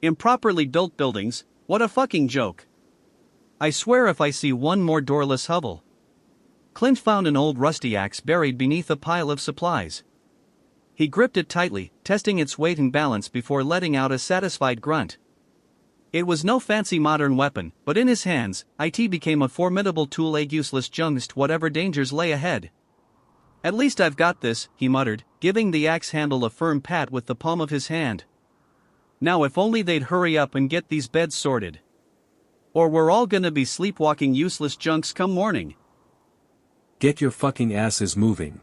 Improperly built buildings, what a fucking joke. I swear if I see one more doorless hovel. Clint found an old rusty axe buried beneath a pile of supplies. He gripped it tightly, testing its weight and balance before letting out a satisfied grunt. It was no fancy modern weapon, but in his hands, it became a formidable tool useless against whatever dangers lay ahead. At least I've got this, he muttered, giving the axe handle a firm pat with the palm of his hand. Now if only they'd hurry up and get these beds sorted. Or we're all gonna be sleepwalking useless junks come morning. Get your fucking asses moving.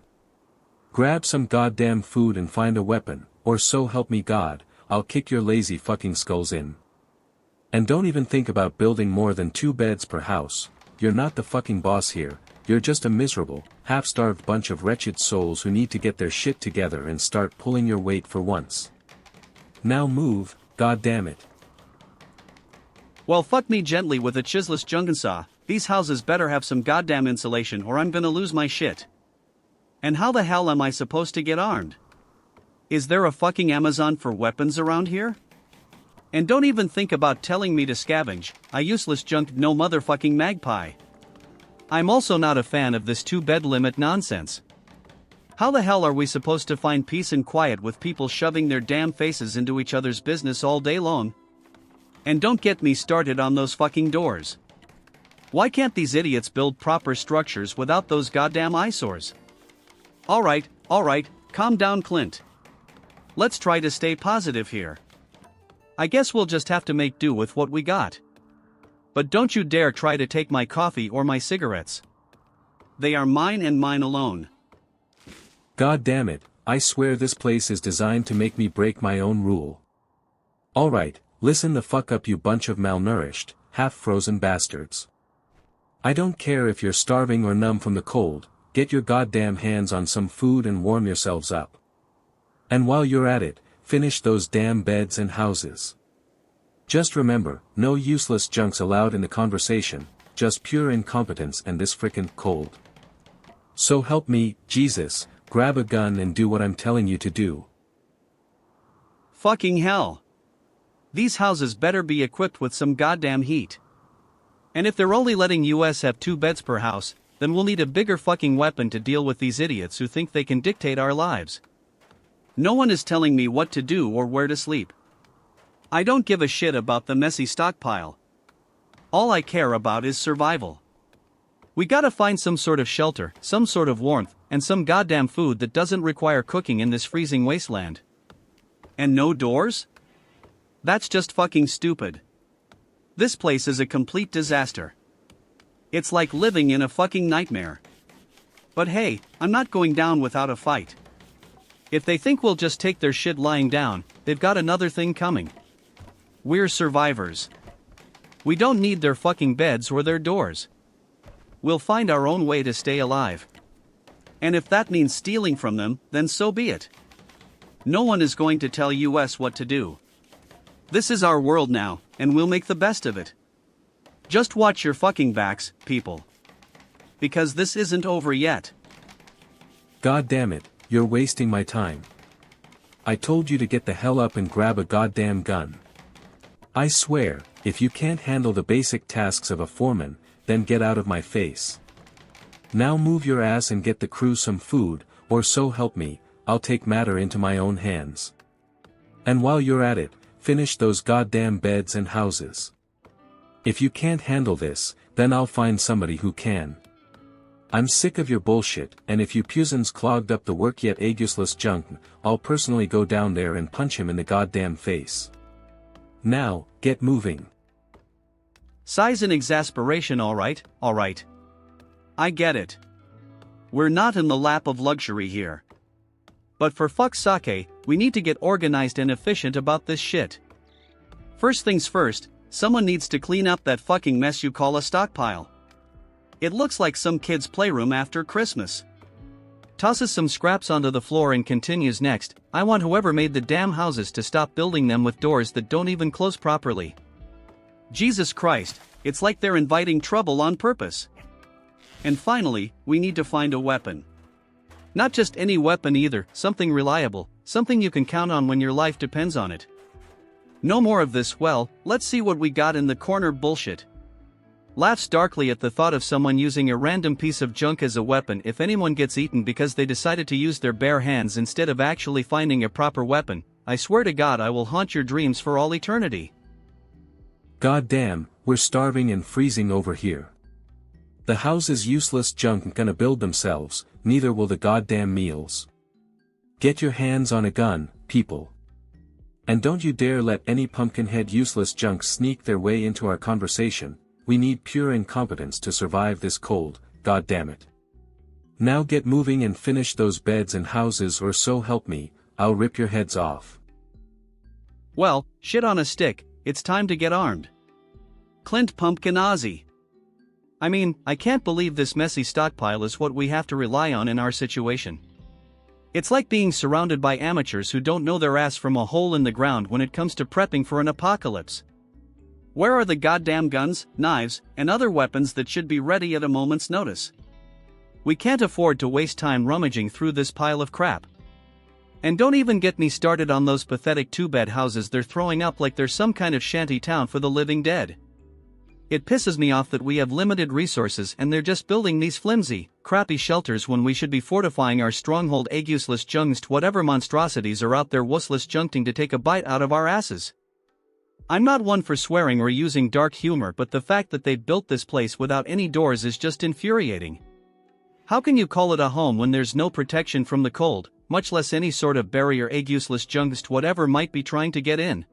Grab some goddamn food and find a weapon, or so help me God, I'll kick your lazy fucking skulls in. And don't even think about building more than 2 beds per house, you're not the fucking boss here, you're just a miserable, half-starved bunch of wretched souls who need to get their shit together and start pulling your weight for once. Now move, goddammit. Well, fuck me gently with a chisless jungensaw, these houses better have some goddamn insulation or I'm gonna lose my shit. And how the hell am I supposed to get armed? Is there a fucking Amazon for weapons around here? And don't even think about telling me to scavenge, I useless junk no motherfucking magpie. I'm also not a fan of this 2-bed limit nonsense. How the hell are we supposed to find peace and quiet with people shoving their damn faces into each other's business all day long? And don't get me started on those fucking doors. Why can't these idiots build proper structures without those goddamn eyesores? Alright, calm down Clint. Let's try to stay positive here. I guess we'll just have to make do with what we got. But don't you dare try to take my coffee or my cigarettes. They are mine and mine alone. God damn it, I swear this place is designed to make me break my own rule. Alright, listen the fuck up you bunch of malnourished, half-frozen bastards. I don't care if you're starving or numb from the cold, get your goddamn hands on some food and warm yourselves up. And while you're at it, finish those damn beds and houses. Just remember, no useless junks allowed in the conversation, just pure incompetence and this frickin' cold. So help me, Jesus, grab a gun and do what I'm telling you to do. Fucking hell. These houses better be equipped with some goddamn heat. And if they're only letting us have 2 beds per house, then we'll need a bigger fucking weapon to deal with these idiots who think they can dictate our lives. No one is telling me what to do or where to sleep. I don't give a shit about the messy stockpile. All I care about is survival. We gotta find some sort of shelter, some sort of warmth, and some goddamn food that doesn't require cooking in this freezing wasteland. And no doors? That's just fucking stupid. This place is a complete disaster. It's like living in a fucking nightmare. But hey, I'm not going down without a fight. If they think we'll just take their shit lying down, they've got another thing coming. We're survivors. We don't need their fucking beds or their doors. We'll find our own way to stay alive. And if that means stealing from them, then so be it. No one is going to tell us what to do. This is our world now, and we'll make the best of it. Just watch your fucking backs, people. Because this isn't over yet. God damn it, you're wasting my time. I told you to get the hell up and grab a goddamn gun. I swear, if you can't handle the basic tasks of a foreman, then get out of my face. Now move your ass and get the crew some food, or so help me, I'll take matter into my own hands. And while you're at it, finish those goddamn beds and houses. If you can't handle this, then I'll find somebody who can. I'm sick of your bullshit, and if you pusins clogged up the work yet useless junk, I'll personally go down there and punch him in the goddamn face. Now, get moving. Sighs and exasperation, alright. I get it. We're not in the lap of luxury here. But for fuck's sake, we need to get organized and efficient about this shit. First things first, someone needs to clean up that fucking mess you call a stockpile. It looks like some kid's playroom after Christmas. Tosses some scraps onto the floor and continues next, I want whoever made the damn houses to stop building them with doors that don't even close properly. Jesus Christ, it's like they're inviting trouble on purpose. And finally, we need to find a weapon. Not just any weapon either, something reliable, something you can count on when your life depends on it. No more of this. Well, let's see what we got in the corner bullshit. Laughs darkly at the thought of someone using a random piece of junk as a weapon. If anyone gets eaten because they decided to use their bare hands instead of actually finding a proper weapon, I swear to God I will haunt your dreams for all eternity. God damn, we're starving and freezing over here. The houses useless junk gonna build themselves, neither will the goddamn meals. Get your hands on a gun, people. And don't you dare let any pumpkinhead useless junk sneak their way into our conversation. We need pure incompetence to survive this cold, goddammit. Now get moving and finish those beds and houses, or so help me, I'll rip your heads off. Well, shit on a stick, it's time to get armed. Clint Pumpkin Ozzy. I mean, I can't believe this messy stockpile is what we have to rely on in our situation. It's like being surrounded by amateurs who don't know their ass from a hole in the ground when it comes to prepping for an apocalypse. Where are the goddamn guns, knives, and other weapons that should be ready at a moment's notice? We can't afford to waste time rummaging through this pile of crap. And don't even get me started on those pathetic two-bed houses they're throwing up like they're some kind of shanty town for the living dead. It pisses me off that we have limited resources and they're just building these flimsy, crappy shelters when we should be fortifying our stronghold useless jungst whatever monstrosities are out there wussless junkting to take a bite out of our asses. I'm not one for swearing or using dark humor, but the fact that they built this place without any doors is just infuriating. How can you call it a home when there's no protection from the cold, much less any sort of barrier useless jungst whatever might be trying to get in?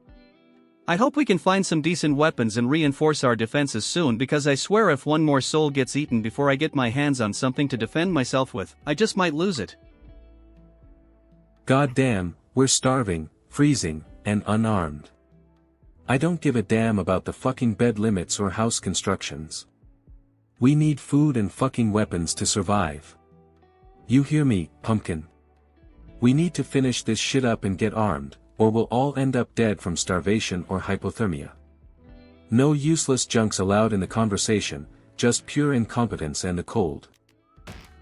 I hope we can find some decent weapons and reinforce our defenses soon, because I swear if one more soul gets eaten before I get my hands on something to defend myself with, I just might lose it. God damn, we're starving, freezing, and unarmed. I don't give a damn about the fucking bed limits or house constructions. We need food and fucking weapons to survive. You hear me, pumpkin? We need to finish this shit up and get armed, or we'll all end up dead from starvation or hypothermia. No useless junks allowed in the conversation, just pure incompetence and the cold.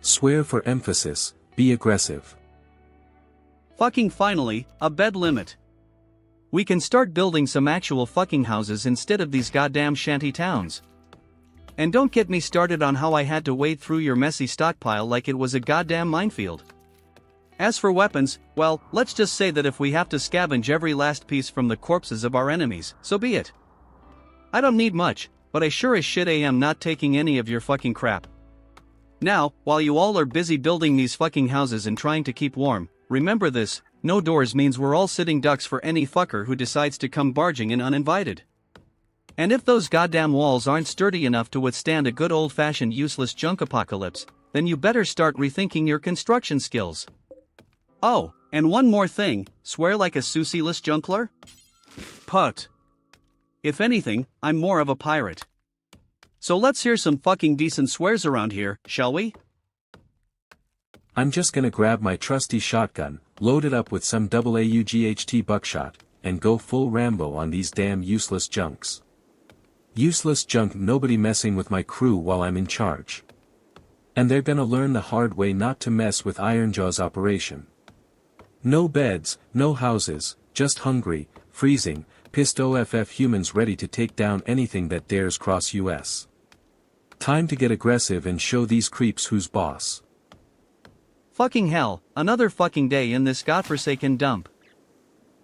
Swear for emphasis, be aggressive. Fucking finally, a bed limit. We can start building some actual fucking houses instead of these goddamn shanty towns. And don't get me started on how I had to wade through your messy stockpile like it was a goddamn minefield. As for weapons, well, let's just say that if we have to scavenge every last piece from the corpses of our enemies, so be it. I don't need much, but I sure as shit am not taking any of your fucking crap. Now, while you all are busy building these fucking houses and trying to keep warm, remember this: no doors means we're all sitting ducks for any fucker who decides to come barging in uninvited. And if those goddamn walls aren't sturdy enough to withstand a good old-fashioned useless junk apocalypse, then you better start rethinking your construction skills. Oh, and one more thing, swear like a Susie-less junkler? Put. If anything, I'm more of a pirate. So let's hear some fucking decent swears around here, shall we? I'm just gonna grab my trusty shotgun, load it up with some AAUGHT buckshot, and go full Rambo on these damn useless junks. Useless junk, nobody messing with my crew while I'm in charge. And they're gonna learn the hard way not to mess with Ironjaw's operation. No beds, no houses, just hungry, freezing, pissed OFF humans ready to take down anything that dares cross US. Time to get aggressive and show these creeps who's boss. Fucking hell, another fucking day in this godforsaken dump.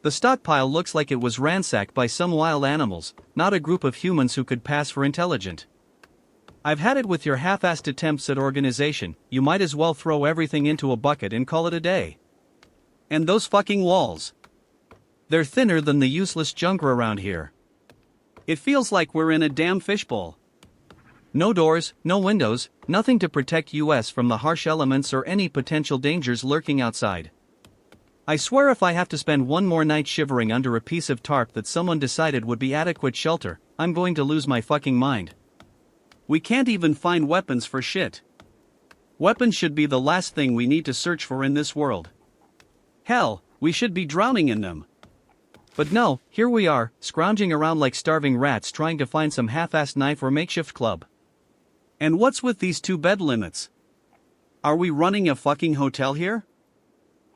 The stockpile looks like it was ransacked by some wild animals, not a group of humans who could pass for intelligent. I've had it with your half-assed attempts at organization. You might as well throw everything into a bucket and call it a day. And those fucking walls. They're thinner than the useless junk around here. It feels like we're in a damn fishbowl. No doors, no windows, nothing to protect us from the harsh elements or any potential dangers lurking outside. I swear if I have to spend one more night shivering under a piece of tarp that someone decided would be adequate shelter, I'm going to lose my fucking mind. We can't even find weapons for shit. Weapons should be the last thing we need to search for in this world. Hell, we should be drowning in them. But no, here we are, scrounging around like starving rats trying to find some half-assed knife or makeshift club. And what's with these two bed limits? Are we running a fucking hotel here?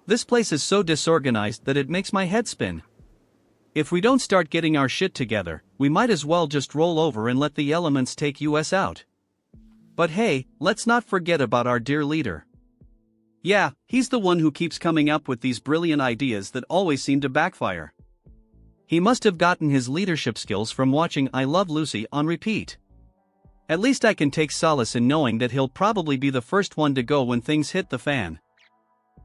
This place is so disorganized that it makes my head spin. If we don't start getting our shit together, we might as well just roll over and let the elements take us out. But hey, let's not forget about our dear leader. Yeah, he's the one who keeps coming up with these brilliant ideas that always seem to backfire. He must have gotten his leadership skills from watching I Love Lucy on repeat. At least I can take solace in knowing that he'll probably be the first one to go when things hit the fan.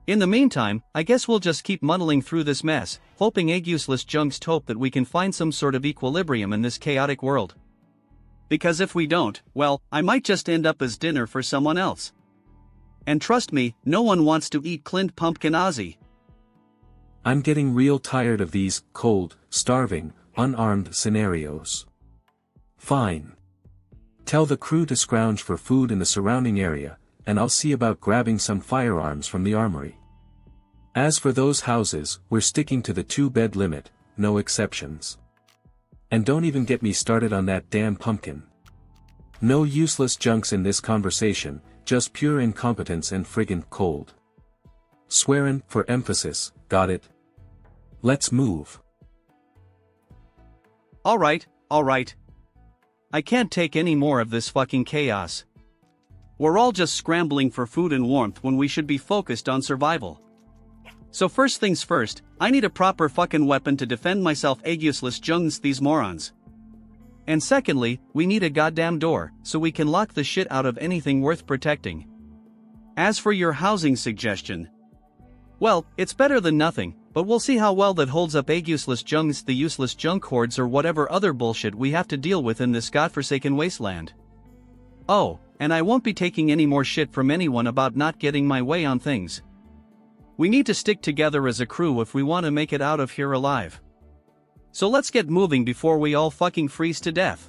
In the meantime, I guess we'll just keep muddling through this mess, hoping useless junks hope that we can find some sort of equilibrium in this chaotic world. Because if we don't, well, I might just end up as dinner for someone else. And trust me, no one wants to eat Clint Pumpkin Ozzy. I'm getting real tired of these cold, starving, unarmed scenarios. Fine. Tell the crew to scrounge for food in the surrounding area, and I'll see about grabbing some firearms from the armory. As for those houses, we're sticking to the 2-bed limit, no exceptions. And don't even get me started on that damn pumpkin. No useless junks in this conversation, just pure incompetence and friggin' cold. Swearin' for emphasis, got it? Let's move. Alright. I can't take any more of this fucking chaos. We're all just scrambling for food and warmth when we should be focused on survival. So first things first, I need a proper fucking weapon to defend myself useless junks these morons. And secondly, we need a goddamn door, so we can lock the shit out of anything worth protecting. As for your housing suggestion, well, it's better than nothing, but we'll see how well that holds up useless junks, the useless junk hordes, or whatever other bullshit we have to deal with in this godforsaken wasteland. Oh, and I won't be taking any more shit from anyone about not getting my way on things. We need to stick together as a crew if we want to make it out of here alive. So let's get moving before we all fucking freeze to death.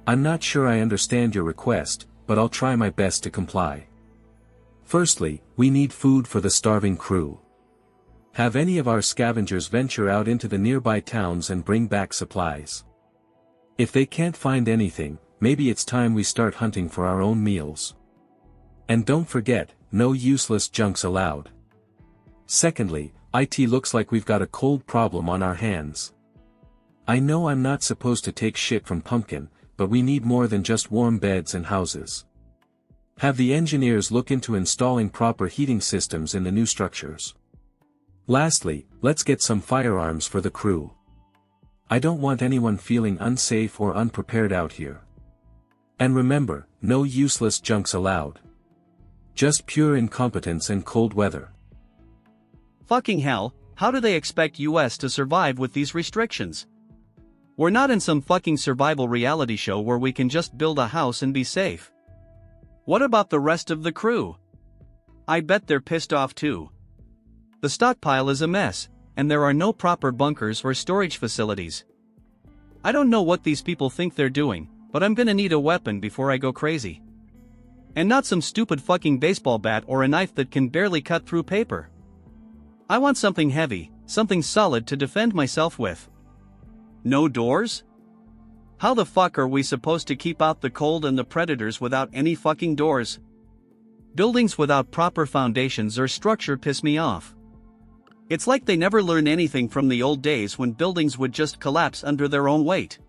I'm not sure I understand your request, but I'll try my best to comply. Firstly, we need food for the starving crew. Have any of our scavengers venture out into the nearby towns and bring back supplies. If they can't find anything, maybe it's time we start hunting for our own meals. And don't forget, no useless junks allowed. Secondly, IT looks like we've got a cold problem on our hands. I know I'm not supposed to take shit from Pumpkin, but we need more than just warm beds and houses. Have the engineers look into installing proper heating systems in the new structures. Lastly, let's get some firearms for the crew. I don't want anyone feeling unsafe or unprepared out here. And remember, no useless junks allowed. Just pure incompetence and cold weather. Fucking hell, how do they expect US to survive with these restrictions? We're not in some fucking survival reality show where we can just build a house and be safe. What about the rest of the crew? I bet they're pissed off too. The stockpile is a mess, and there are no proper bunkers or storage facilities. I don't know what these people think they're doing, but I'm gonna need a weapon before I go crazy. And not some stupid fucking baseball bat or a knife that can barely cut through paper. I want something heavy, something solid to defend myself with. No doors? How the fuck are we supposed to keep out the cold and the predators without any fucking doors? Buildings without proper foundations or structure piss me off. It's like they never learn anything from the old days when buildings would just collapse under their own weight.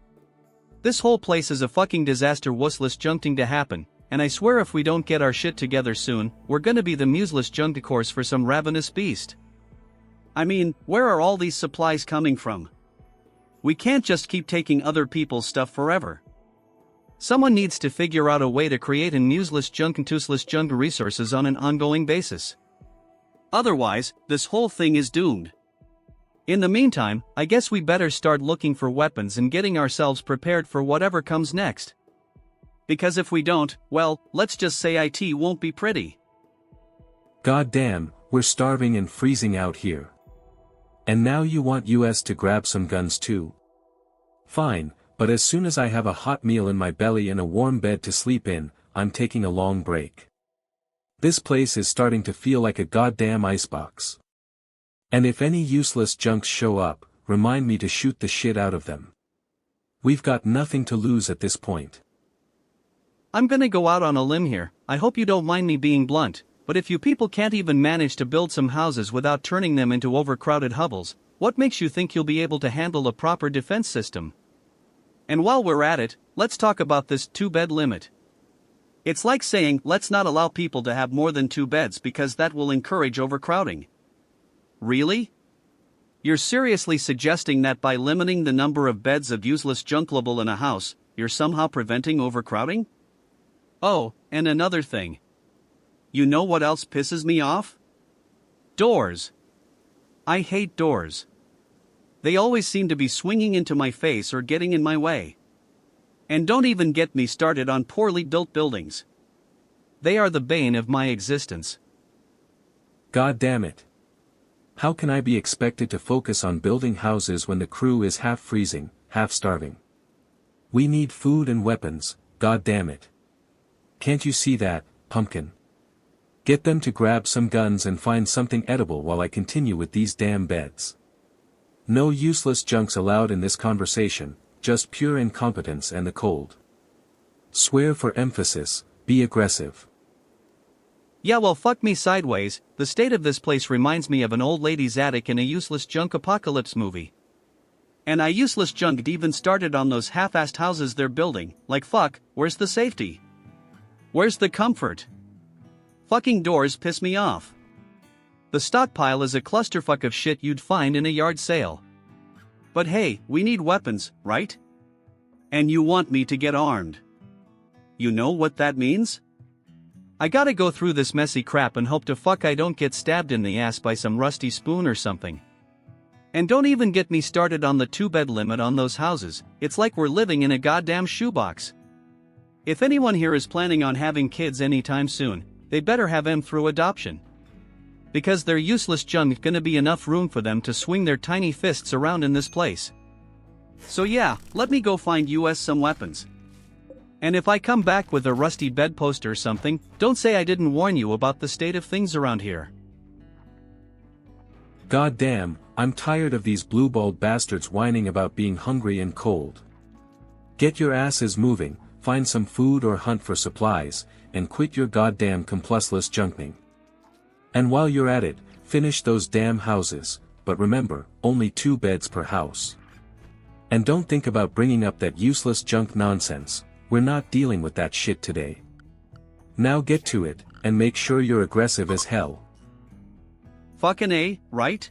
This whole place is a fucking disaster wussless junking to happen, and I swear if we don't get our shit together soon, we're gonna be the museless junk course for some ravenous beast. I mean, where are all these supplies coming from? We can't just keep taking other people's stuff forever. Someone needs to figure out a way to create an useless junk and toothless junk resources on an ongoing basis. Otherwise, this whole thing is doomed. In the meantime, I guess we better start looking for weapons and getting ourselves prepared for whatever comes next. Because if we don't, well, let's just say IT won't be pretty. God damn, we're starving and freezing out here. And now you want US to grab some guns too? Fine, but as soon as I have a hot meal in my belly and a warm bed to sleep in, I'm taking a long break. This place is starting to feel like a goddamn icebox. And if any useless junks show up, remind me to shoot the shit out of them. We've got nothing to lose at this point. I'm gonna go out on a limb here, I hope you don't mind me being blunt, but if you people can't even manage to build some houses without turning them into overcrowded hovels, What makes you think you'll be able to handle a proper defense system? And while we're at it, let's talk about this 2-bed limit. It's like saying, let's not allow people to have more than 2 beds because that will encourage overcrowding. Really? You're seriously suggesting that by limiting the number of beds of useless junkable in a house, you're somehow preventing overcrowding? Oh, and another thing. You know what else pisses me off? Doors. I hate doors. They always seem to be swinging into my face or getting in my way. And don't even get me started on poorly built buildings. They are the bane of my existence. God damn it. How can I be expected to focus on building houses when the crew is half freezing, half starving? We need food and weapons, god damn it. Can't you see that, pumpkin? Get them to grab some guns and find something edible while I continue with these damn beds. No useless junks allowed in this conversation, just pure incompetence and the cold. Swear for emphasis, be aggressive. Yeah, well, fuck me sideways. The state of this place reminds me of an old lady's attic in a useless junk apocalypse movie. And I useless junked even started on those half-assed houses they're building. Like fuck, where's the safety? Where's the comfort? Fucking doors piss me off. The stockpile is a clusterfuck of shit you'd find in a yard sale. But hey, we need weapons, right? And you want me to get armed. You know what that means? I gotta go through this messy crap and hope to fuck I don't get stabbed in the ass by some rusty spoon or something. And don't even get me started on the 2-bed limit on those houses. It's like we're living in a goddamn shoebox. If anyone here is planning on having kids anytime soon, they better have them through adoption. Because their useless junk gonna be enough room for them to swing their tiny fists around in this place. So yeah, let me go find us some weapons. And if I come back with a rusty bedpost or something, don't say I didn't warn you about the state of things around here. God damn, I'm tired of these blue-balled bastards whining about being hungry and cold. Get your asses moving, find some food or hunt for supplies, and quit your goddamn complussless junking. And while you're at it, finish those damn houses, but remember, only 2 beds per house. And don't think about bringing up that useless junk nonsense. We're not dealing with that shit today. Now get to it, and make sure you're aggressive as hell. Fucking A, right?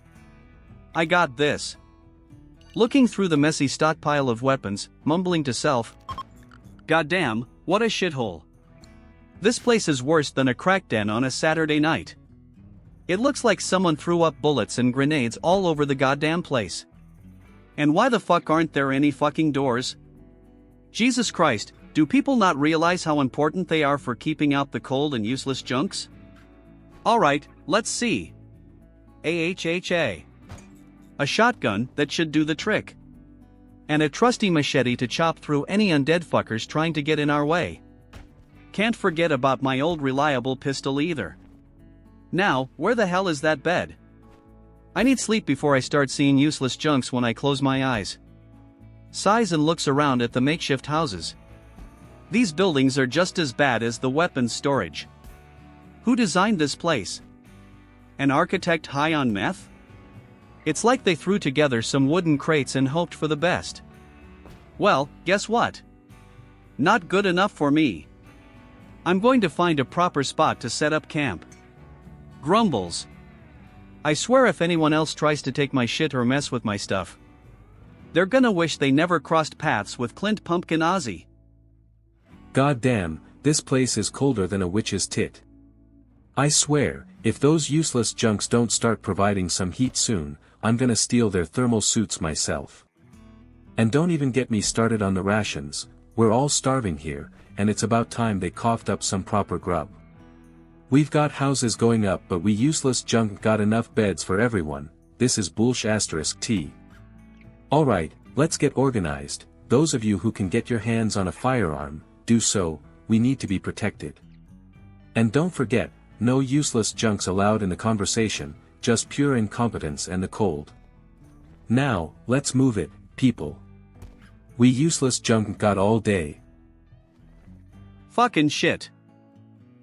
I got this. Looking through the messy stockpile of weapons, mumbling to self. Goddamn, what a shithole. This place is worse than a crack den on a Saturday night. It looks like someone threw up bullets and grenades all over the goddamn place. And why the fuck aren't there any fucking doors? Jesus Christ. Do people not realize how important they are for keeping out the cold and useless junks? Alright, let's see. AHHA. A shotgun that should do the trick. And a trusty machete to chop through any undead fuckers trying to get in our way. Can't forget about my old reliable pistol either. Now, where the hell is that bed? I need sleep before I start seeing useless junks when I close my eyes. Sighs and looks around at the makeshift houses. These buildings are just as bad as the weapons storage. Who designed this place? An architect high on meth? It's like they threw together some wooden crates and hoped for the best. Well, guess what? Not good enough for me. I'm going to find a proper spot to set up camp. Grumbles. I swear if anyone else tries to take my shit or mess with my stuff, they're gonna wish they never crossed paths with Clint Pumpkin Ozzy. God damn, this place is colder than a witch's tit. I swear, if those useless junks don't start providing some heat soon, I'm gonna steal their thermal suits myself. And don't even get me started on the rations. We're all starving here, and it's about time they coughed up some proper grub. We've got houses going up but we useless junk got enough beds for everyone. This is bullsh*T. Alright, let's get organized. Those of you who can get your hands on a firearm, do so. We need to be protected. And don't forget, no useless junks allowed in the conversation, just pure incompetence and the cold. Now, let's move it, people. We useless junk got all day. Fucking shit.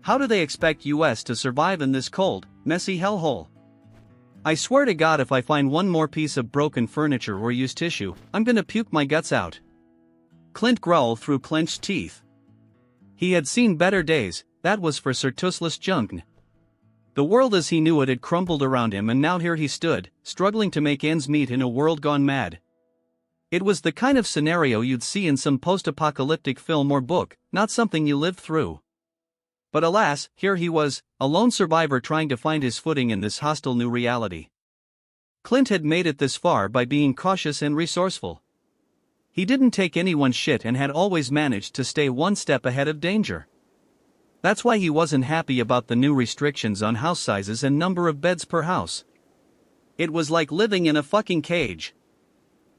How do they expect US to survive in this cold, messy hellhole? I swear to God, if I find one more piece of broken furniture or used tissue, I'm gonna puke my guts out. Clint growled through clenched teeth. He had seen better days, that was for sure toothless junk. The world as he knew it had crumbled around him, and now here he stood, struggling to make ends meet in a world gone mad. It was the kind of scenario you'd see in some post-apocalyptic film or book, not something you lived through. But alas, here he was, a lone survivor trying to find his footing in this hostile new reality. Clint had made it this far by being cautious and resourceful. He didn't take anyone's shit and had always managed to stay one step ahead of danger. That's why he wasn't happy about the new restrictions on house sizes and number of beds per house. It was like living in a fucking cage.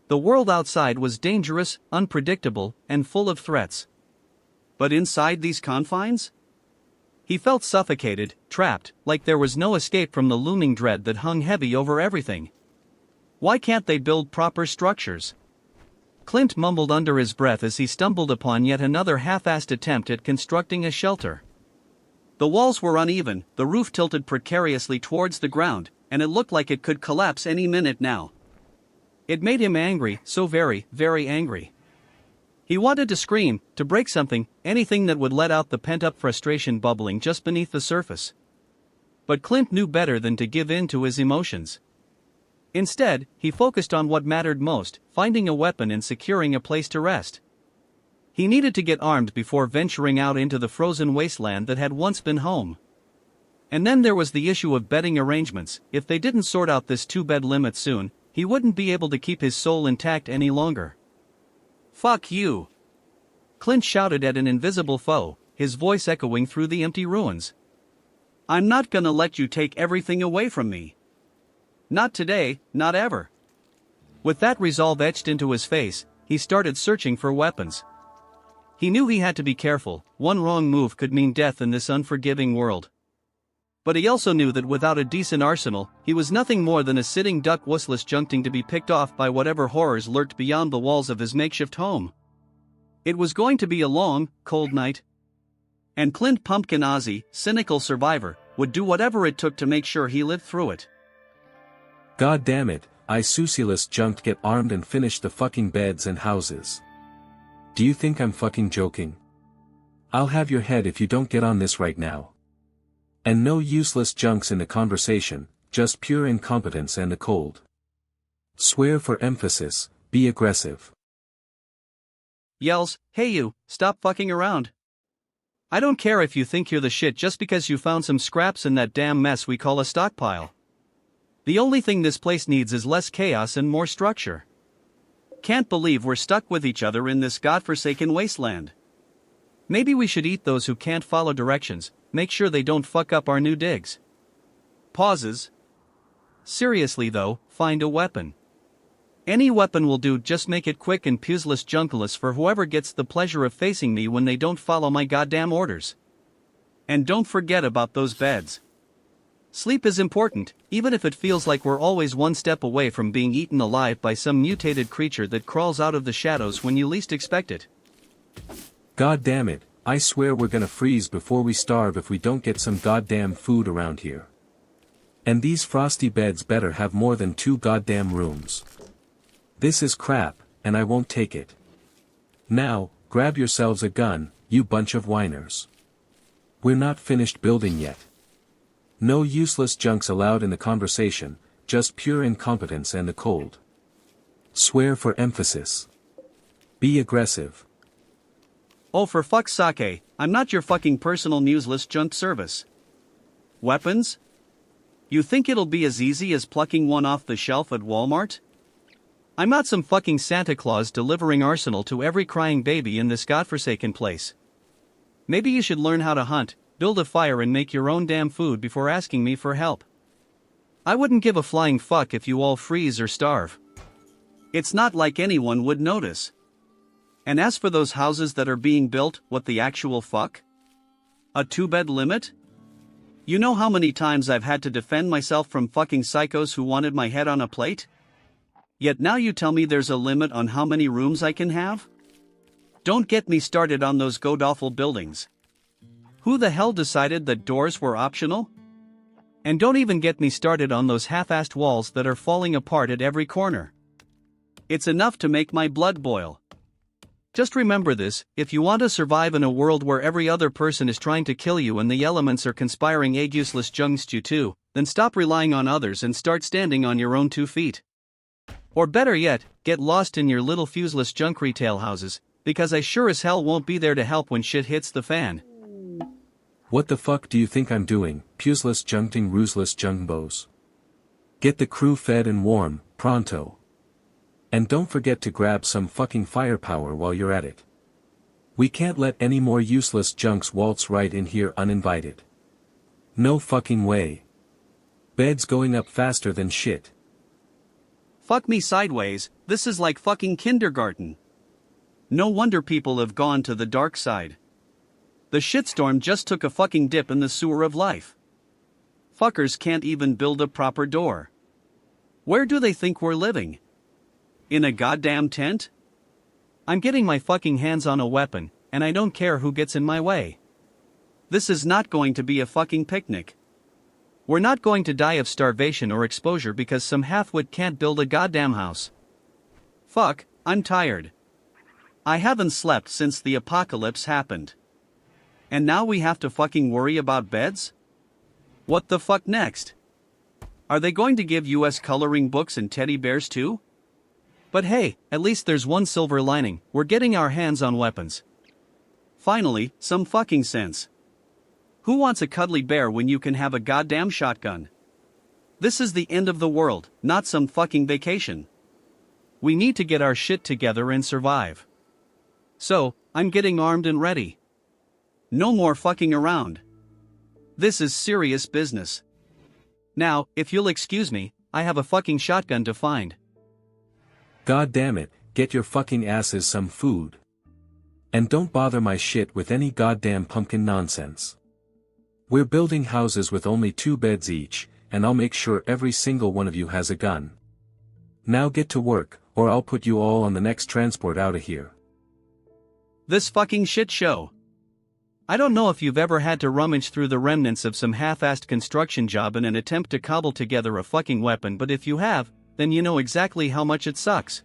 The world outside was dangerous, unpredictable, and full of threats. But inside these confines? He felt suffocated, trapped, like there was no escape from the looming dread that hung heavy over everything. Why can't they build proper structures? Clint mumbled under his breath as he stumbled upon yet another half-assed attempt at constructing a shelter. The walls were uneven, the roof tilted precariously towards the ground, and it looked like it could collapse any minute now. It made him angry, so very, very angry. He wanted to scream, to break something, anything that would let out the pent-up frustration bubbling just beneath the surface. But Clint knew better than to give in to his emotions. Instead, he focused on what mattered most, finding a weapon and securing a place to rest. He needed to get armed before venturing out into the frozen wasteland that had once been home. And then there was the issue of bedding arrangements. If they didn't sort out this 2-bed limit soon, he wouldn't be able to keep his soul intact any longer. Fuck you! Clint shouted at an invisible foe, his voice echoing through the empty ruins. I'm not gonna let you take everything away from me. Not today, not ever. With that resolve etched into his face, he started searching for weapons. He knew he had to be careful, one wrong move could mean death in this unforgiving world. But he also knew that without a decent arsenal, he was nothing more than a sitting duck wustless junking to be picked off by whatever horrors lurked beyond the walls of his makeshift home. It was going to be a long, cold night. And Clint Pumpkin Ozzy, cynical survivor, would do whatever it took to make sure he lived through it. God damn it, I Susieless junked, get armed and finish the fucking beds and houses. Do you think I'm fucking joking? I'll have your head if you don't get on this right now. And no useless junks in the conversation, just pure incompetence and the cold. Swear for emphasis, be aggressive. Yells, hey you, stop fucking around. I don't care if you think you're the shit just because you found some scraps in that damn mess we call a stockpile. The only thing this place needs is less chaos and more structure. Can't believe we're stuck with each other in this godforsaken wasteland. Maybe we should eat those who can't follow directions, make sure they don't fuck up our new digs. Pauses. Seriously though, find a weapon. Any weapon will do, just make it quick and puseless junkless for whoever gets the pleasure of facing me when they don't follow my goddamn orders. And don't forget about those beds. Sleep is important, even if it feels like we're always one step away from being eaten alive by some mutated creature that crawls out of the shadows when you least expect it. God damn it, I swear we're gonna freeze before we starve if we don't get some goddamn food around here. And these frosty beds better have more than 2 goddamn rooms. This is crap, and I won't take it. Now, grab yourselves a gun, you bunch of whiners. We're not finished building yet. No useless junks allowed in the conversation, just pure incompetence and the cold. Swear for emphasis. Be aggressive. Oh, for fuck's sake, I'm not your fucking personal newsless junk service. Weapons? You think it'll be as easy as plucking one off the shelf at Walmart? I'm not some fucking Santa Claus delivering arsenal to every crying baby in this godforsaken place. Maybe you should learn how to hunt, build a fire and make your own damn food before asking me for help. I wouldn't give a flying fuck if you all freeze or starve. It's not like anyone would notice. And as for those houses that are being built, what the actual fuck? A 2-bed limit? You know how many times I've had to defend myself from fucking psychos who wanted my head on a plate? Yet now you tell me there's a limit on how many rooms I can have? Don't get me started on those god-awful buildings. Who the hell decided that doors were optional? And don't even get me started on those half-assed walls that are falling apart at every corner. It's enough to make my blood boil. Just remember this: if you want to survive in a world where every other person is trying to kill you and the elements are conspiring useless against you too, then stop relying on others and start standing on your own 2 feet. Or better yet, get lost in your little fuseless junk retail houses, because I sure as hell won't be there to help when shit hits the fan. What the fuck do you think I'm doing, puseless junking ruseless junkbos? Get the crew fed and warm, pronto. And don't forget to grab some fucking firepower while you're at it. We can't let any more useless junks waltz right in here uninvited. No fucking way. Bed's going up faster than shit. Fuck me sideways, this is like fucking kindergarten. No wonder people have gone to the dark side. The shitstorm just took a fucking dip in the sewer of life. Fuckers can't even build a proper door. Where do they think we're living? In a goddamn tent? I'm getting my fucking hands on a weapon, and I don't care who gets in my way. This is not going to be a fucking picnic. We're not going to die of starvation or exposure because some halfwit can't build a goddamn house. Fuck, I'm tired. I haven't slept since the apocalypse happened. And now we have to fucking worry about beds? What the fuck next? Are they going to give US coloring books and teddy bears too? But hey, at least there's one silver lining: we're getting our hands on weapons. Finally, some fucking sense. Who wants a cuddly bear when you can have a goddamn shotgun? This is the end of the world, not some fucking vacation. We need to get our shit together and survive. So, I'm getting armed and ready. No more fucking around. This is serious business. Now, if you'll excuse me, I have a fucking shotgun to find. God damn it, get your fucking asses some food. And don't bother my shit with any goddamn pumpkin nonsense. We're building houses with only 2 beds each, and I'll make sure every single one of you has a gun. Now get to work, or I'll put you all on the next transport out of here. This fucking shit show. I don't know if you've ever had to rummage through the remnants of some half-assed construction job in an attempt to cobble together a fucking weapon, but if you have, then you know exactly how much it sucks.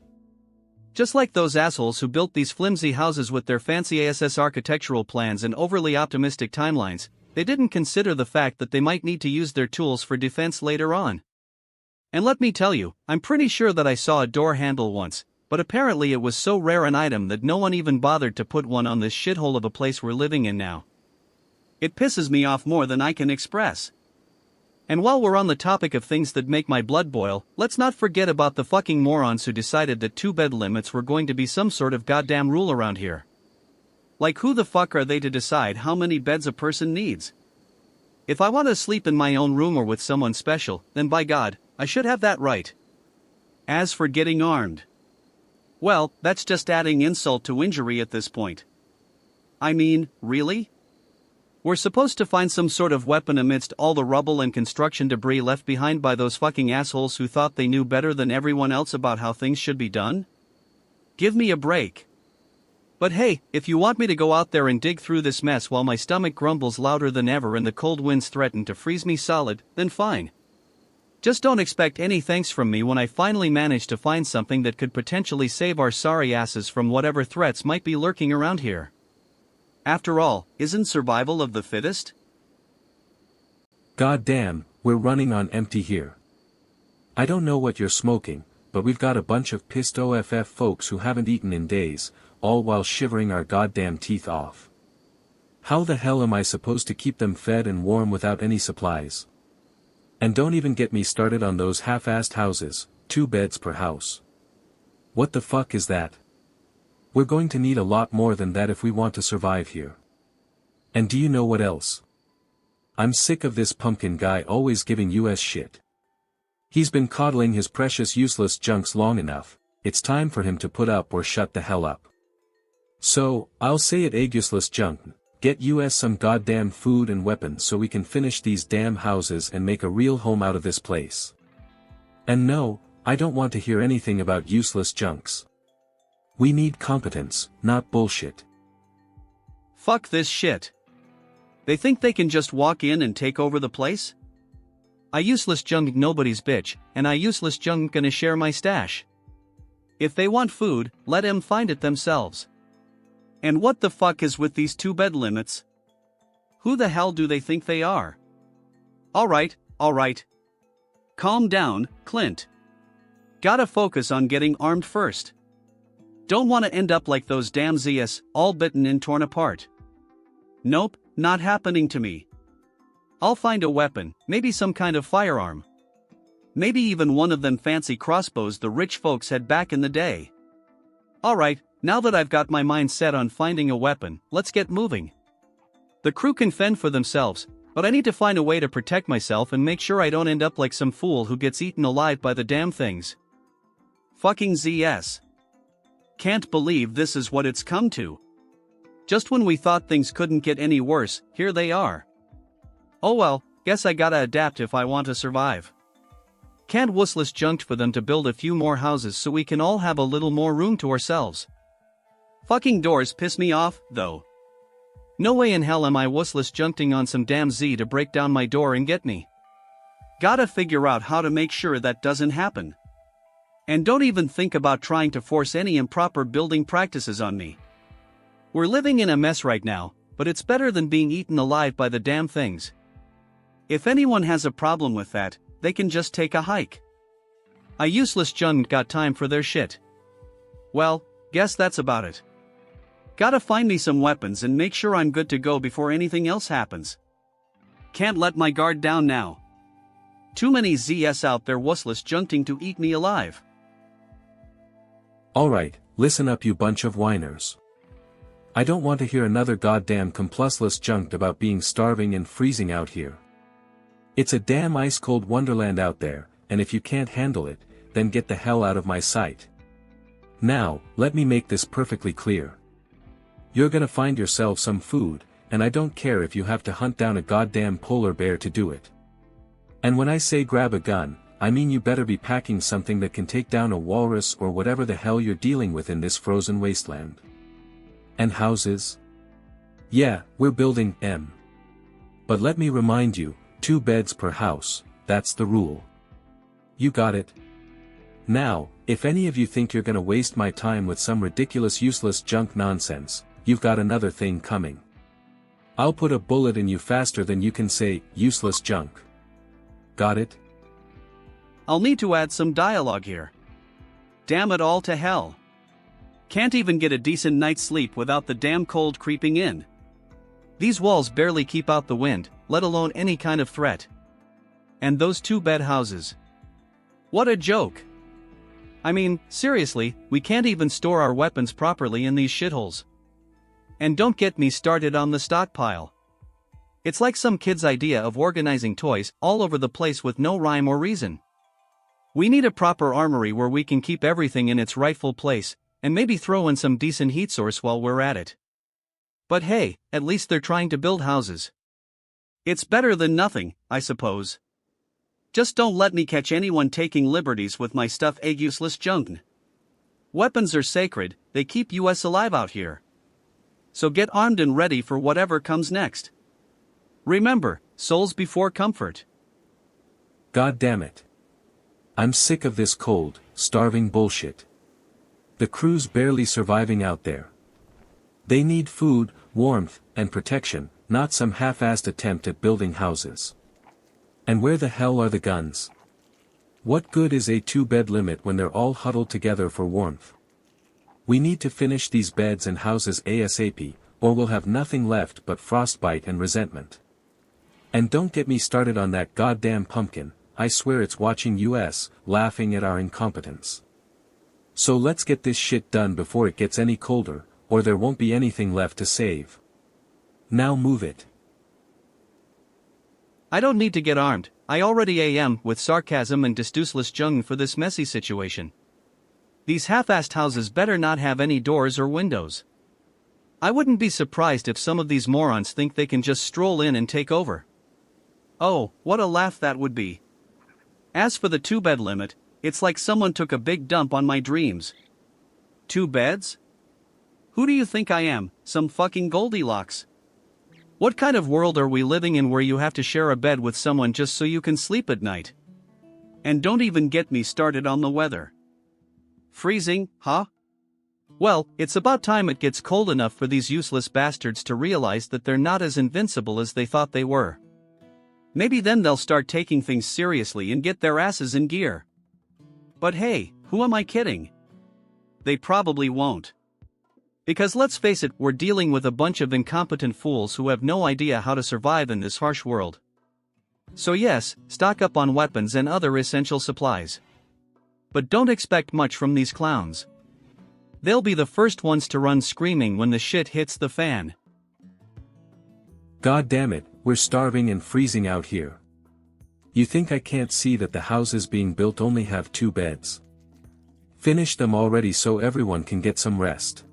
Just like those assholes who built these flimsy houses with their fancy ASS architectural plans and overly optimistic timelines, they didn't consider the fact that they might need to use their tools for defense later on. And let me tell you, I'm pretty sure that I saw a door handle once, but apparently it was so rare an item that no one even bothered to put one on this shithole of a place we're living in now. It pisses me off more than I can express. And while we're on the topic of things that make my blood boil, let's not forget about the fucking morons who decided that 2-bed limits were going to be some sort of goddamn rule around here. Like, who the fuck are they to decide how many beds a person needs? If I want to sleep in my own room or with someone special, then by God, I should have that right. As for getting armed, well, that's just adding insult to injury at this point. I mean, really? We're supposed to find some sort of weapon amidst all the rubble and construction debris left behind by those fucking assholes who thought they knew better than everyone else about how things should be done? Give me a break. But hey, if you want me to go out there and dig through this mess while my stomach grumbles louder than ever and the cold winds threaten to freeze me solid, then fine. Just don't expect any thanks from me when I finally manage to find something that could potentially save our sorry asses from whatever threats might be lurking around here. After all, isn't survival of the fittest? God damn, we're running on empty here. I don't know what you're smoking, but we've got a bunch of pissed OFF folks who haven't eaten in days, all while shivering our goddamn teeth off. How the hell am I supposed to keep them fed and warm without any supplies? And don't even get me started on those half-assed houses, 2 beds per house. What the fuck is that? We're going to need a lot more than that if we want to survive here. And do you know what else? I'm sick of this pumpkin guy always giving US shit. He's been coddling his precious useless junks long enough, it's time for him to put up or shut the hell up. So, I'll say it, useless junk. Get US some goddamn food and weapons so we can finish these damn houses and make a real home out of this place. And no, I don't want to hear anything about useless junks. We need competence, not bullshit. Fuck this shit. They think they can just walk in and take over the place? I useless junk nobody's bitch, and I useless junk gonna share my stash. If they want food, let 'em find it themselves. And what the fuck is with these 2-bed limits? Who the hell do they think they are? Alright. Calm down, Clint. Gotta focus on getting armed first. Don't wanna end up like those damn ZS, all bitten and torn apart. Nope, not happening to me. I'll find a weapon, maybe some kind of firearm. Maybe even one of them fancy crossbows the rich folks had back in the day. Alright, now that I've got my mind set on finding a weapon, let's get moving. The crew can fend for themselves, but I need to find a way to protect myself and make sure I don't end up like some fool who gets eaten alive by the damn things. Fucking ZS. Can't believe this is what it's come to. Just when we thought things couldn't get any worse, here they are. Oh well, guess I gotta adapt if I want to survive. Can't wussless junked for them to build a few more houses so we can all have a little more room to ourselves. Fucking doors piss me off, though. No way in hell am I wussless junkting on some damn Z to break down my door and get me. Gotta figure out how to make sure that doesn't happen. And don't even think about trying to force any improper building practices on me. We're living in a mess right now, but it's better than being eaten alive by the damn things. If anyone has a problem with that, they can just take a hike. I useless junk got time for their shit. Well, guess that's about it. Gotta find me some weapons and make sure I'm good to go before anything else happens. Can't let my guard down now. Too many ZS out there wussless junking to eat me alive. Alright, listen up you bunch of whiners. I don't want to hear another goddamn complussless junked about being starving and freezing out here. It's a damn ice-cold wonderland out there, and if you can't handle it, then get the hell out of my sight. Now, let me make this perfectly clear. You're gonna find yourself some food, and I don't care if you have to hunt down a goddamn polar bear to do it. And when I say grab a gun, I mean you better be packing something that can take down a walrus or whatever the hell you're dealing with in this frozen wasteland. And houses? Yeah, we're building them. But let me remind you, 2 beds per house, that's the rule. You got it? Now, if any of you think you're gonna waste my time with some ridiculous useless junk nonsense, you've got another thing coming. I'll put a bullet in you faster than you can say, useless junk. Got it? I'll need to add some dialogue here. Damn it all to hell. Can't even get a decent night's sleep without the damn cold creeping in. These walls barely keep out the wind, let alone any kind of threat. And those 2-bed houses. What a joke. I mean, seriously, we can't even store our weapons properly in these shitholes. And don't get me started on the stockpile. It's like some kid's idea of organizing toys all over the place with no rhyme or reason. We need a proper armory where we can keep everything in its rightful place, and maybe throw in some decent heat source while we're at it. But hey, at least they're trying to build houses. It's better than nothing, I suppose. Just don't let me catch anyone taking liberties with my stuff, useless junk. Weapons are sacred, they keep us alive out here. So get armed and ready for whatever comes next. Remember, souls before comfort. God damn it. I'm sick of this cold, starving bullshit. The crew's barely surviving out there. They need food, warmth, and protection, not some half-assed attempt at building houses. And where the hell are the guns? What good is a 2-bed limit when they're all huddled together for warmth? We need to finish these beds and houses ASAP, or we'll have nothing left but frostbite and resentment. And don't get me started on that goddamn pumpkin, I swear it's watching us, laughing at our incompetence. So let's get this shit done before it gets any colder, or there won't be anything left to save. Now move it. I don't need to get armed, I already am with sarcasm and disduceless jung for this messy situation. These half-assed houses better not have any doors or windows. I wouldn't be surprised if some of these morons think they can just stroll in and take over. Oh, what a laugh that would be. As for the 2-bed limit, it's like someone took a big dump on my dreams. 2 beds? Who do you think I am, some fucking Goldilocks? What kind of world are we living in where you have to share a bed with someone just so you can sleep at night? And don't even get me started on the weather. Freezing, huh? Well, it's about time it gets cold enough for these useless bastards to realize that they're not as invincible as they thought they were. Maybe then they'll start taking things seriously and get their asses in gear. But hey, who am I kidding? They probably won't. Because let's face it, we're dealing with a bunch of incompetent fools who have no idea how to survive in this harsh world. So yes, stock up on weapons and other essential supplies. But don't expect much from these clowns. They'll be the first ones to run screaming when the shit hits the fan. God damn it, we're starving and freezing out here. You think I can't see that the houses being built only have 2 beds? Finish them already so everyone can get some rest.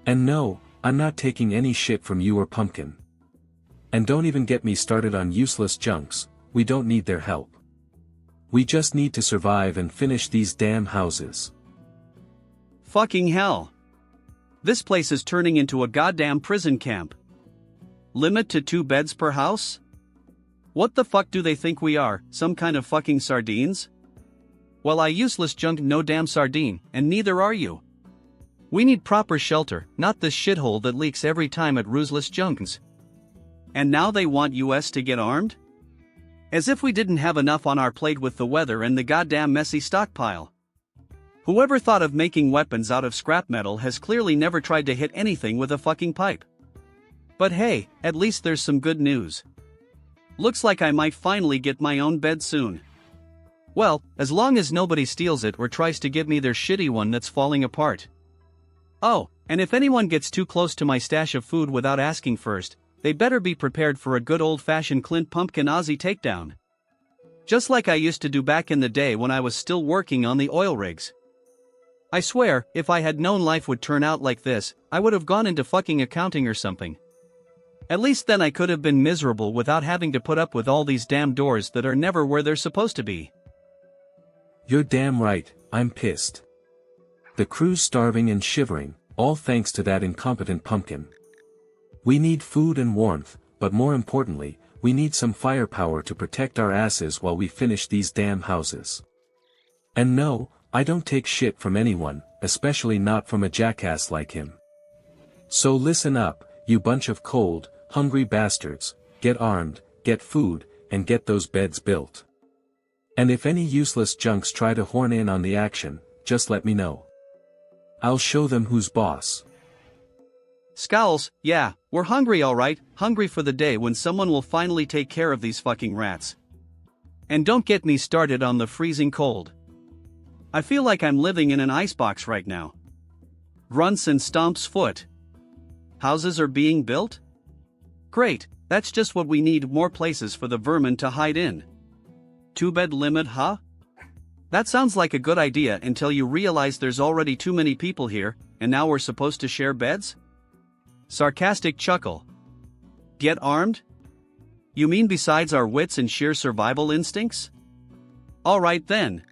And no, I'm not taking any shit from you or Pumpkin. And don't even get me started on useless junks, we don't need their help. We just need to survive and finish these damn houses. Fucking hell. This place is turning into a goddamn prison camp. Limit to 2 beds per house? What the fuck do they think we are, some kind of fucking sardines? Well, I useless junk no damn sardine, and neither are you. We need proper shelter, not this shithole that leaks every time at ruthless junks. And now they want us to get armed? As if we didn't have enough on our plate with the weather and the goddamn messy stockpile. Whoever thought of making weapons out of scrap metal has clearly never tried to hit anything with a fucking pipe. But hey, at least there's some good news. Looks like I might finally get my own bed soon. Well, as long as nobody steals it or tries to give me their shitty one that's falling apart. Oh, and if anyone gets too close to my stash of food without asking first, they better be prepared for a good old-fashioned Clint Pumpkin Aussie takedown. Just like I used to do back in the day when I was still working on the oil rigs. I swear, if I had known life would turn out like this, I would have gone into fucking accounting or something. At least then I could have been miserable without having to put up with all these damn doors that are never where they're supposed to be. You're damn right, I'm pissed. The crew's starving and shivering, all thanks to that incompetent Pumpkin. We need food and warmth, but more importantly, we need some firepower to protect our asses while we finish these damn houses. And no, I don't take shit from anyone, especially not from a jackass like him. So listen up, you bunch of cold, hungry bastards, get armed, get food, and get those beds built. And if any useless junks try to horn in on the action, just let me know. I'll show them who's boss. Scowls, yeah, we're hungry alright, hungry for the day when someone will finally take care of these fucking rats. And don't get me started on the freezing cold. I feel like I'm living in an icebox right now. Grunts and stomps foot. Houses are being built? Great, that's just what we need, more places for the vermin to hide in. 2-bed limit, huh? That sounds like a good idea until you realize there's already too many people here, and now we're supposed to share beds? Sarcastic chuckle. Get armed? You mean besides our wits and sheer survival instincts? Alright then.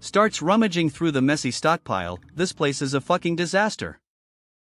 Starts rummaging through the messy stockpile, this place is a fucking disaster.